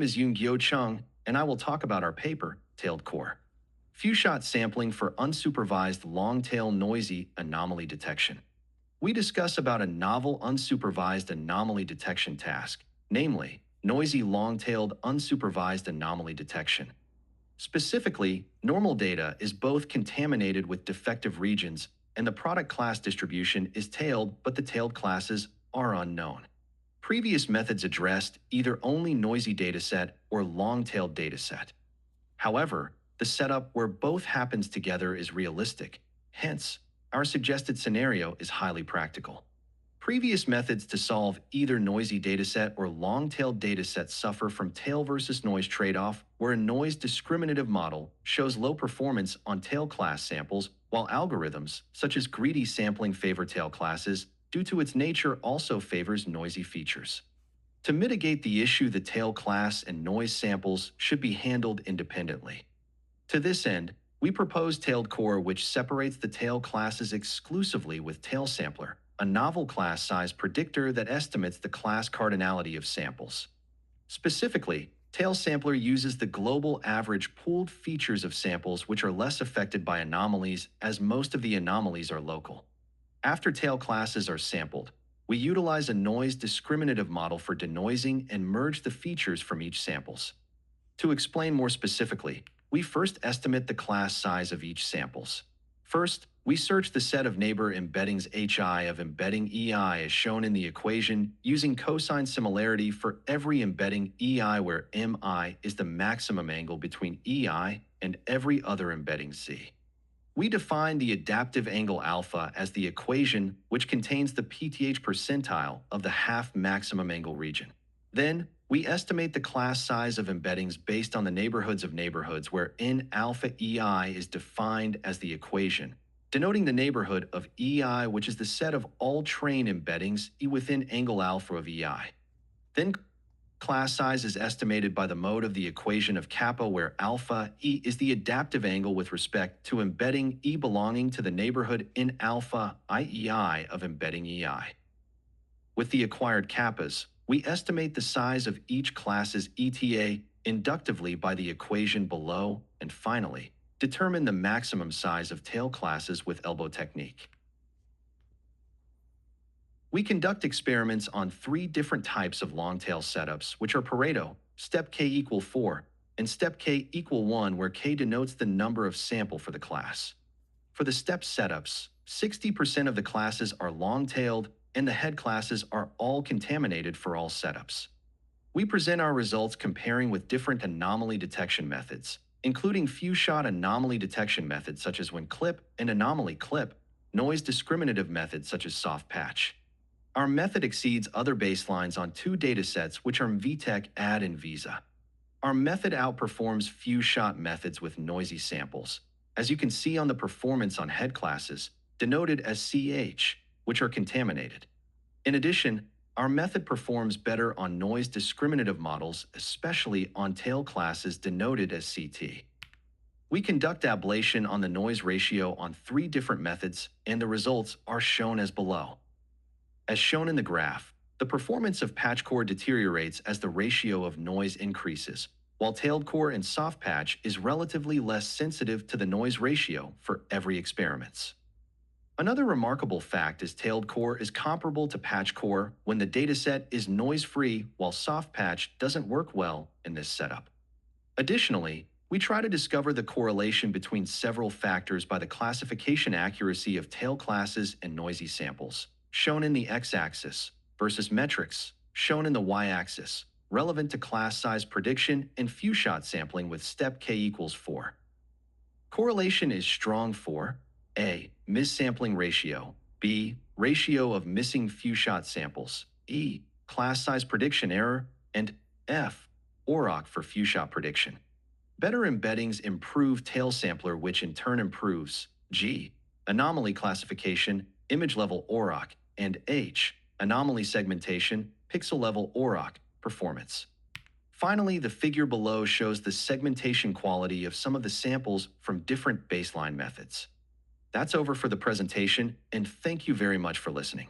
is Yoon, and I will talk about our paper, TailedCore. Few-shot sampling for unsupervised long-tail noisy anomaly detection. We discuss about a novel unsupervised anomaly detection task, namely, noisy long-tailed unsupervised anomaly detection. Specifically, normal data is both contaminated with defective regions, and the product class distribution is tailed, but the tailed classes are unknown. Previous methods addressed either only noisy dataset or long-tailed dataset. However, the setup where both happens together is realistic. Hence, our suggested scenario is highly practical. Previous methods to solve either noisy dataset or long-tailed dataset suffer from tail versus noise trade-off, where a noise discriminative model shows low performance on tail class samples, while algorithms, such as greedy sampling, favor tail classes due to its nature also favors noisy features. To mitigate the issue, the tail class and noise samples should be handled independently. To this end, we propose TailedCore, which separates the tail classes exclusively with TailSampler, a novel class size predictor that estimates the class cardinality of samples. Specifically, TailSampler uses the global average pooled features of samples which are less affected by anomalies, as most of the anomalies are local. After tail classes are sampled, we utilize a noise discriminative model for denoising and merge the features from each samples. To explain more specifically, we first estimate the class size of each samples. First, we search the set of neighbor embeddings HI of embedding EI as shown in the equation using cosine similarity for every embedding EI, where MI is the maximum angle between EI and every other embedding Z. We define the adaptive angle alpha as the equation which contains the PTH percentile of the half maximum angle region. Then, we estimate the class size of embeddings based on the neighborhoods of neighborhoods, where N alpha EI is defined as the equation, denoting the neighborhood of EI, which is the set of all train embeddings E within angle alpha of EI. Then, class size is estimated by the mode of the equation of kappa, where alpha E is the adaptive angle with respect to embedding E belonging to the neighborhood in alpha IEI of embedding EI. With the acquired kappas, we estimate the size of each class's ETA inductively by the equation below, and finally, determine the maximum size of tail classes with elbow technique. We conduct experiments on 3 different types of long-tail setups, which are Pareto, step k equal 4, and step k equal 1, where k denotes the number of sample for the class. For the step setups, 60% of the classes are long-tailed, and the head classes are all contaminated for all setups. We present our results comparing with different anomaly detection methods, including few-shot anomaly detection methods such as when clip and anomaly clip, noise discriminative methods such as soft patch. Our method exceeds other baselines on 2 datasets, which are VTech AD and Visa. Our method outperforms few-shot methods with noisy samples, as you can see on the performance on head classes, denoted as CH, which are contaminated. In addition, our method performs better on noise discriminative models, especially on tail classes denoted as CT. We conduct ablation on the noise ratio on 3 different methods, and the results are shown as below. As shown in the graph, the performance of patchcore deteriorates as the ratio of noise increases, while TailedCore and soft patch is relatively less sensitive to the noise ratio for every experiments. Another remarkable fact is TailedCore is comparable to patchcore when the dataset is noise-free, while soft patch doesn't work well in this setup. Additionally, we try to discover the correlation between several factors by the classification accuracy of tail classes and noisy samples, shown in the x-axis, versus metrics, shown in the y-axis, relevant to class size prediction and few-shot sampling with step k equals 4. Correlation is strong for A. Missampling ratio, B. Ratio of missing few-shot samples, E. Class size prediction error, and F. OROC for few-shot prediction. Better embeddings improve TailSampler, which in turn improves G. Anomaly classification, image level OROC, and H. Anomaly segmentation, pixel level OROC, performance. Finally, the figure below shows the segmentation quality of some of the samples from different baseline methods. That's over for the presentation, and thank you very much for listening.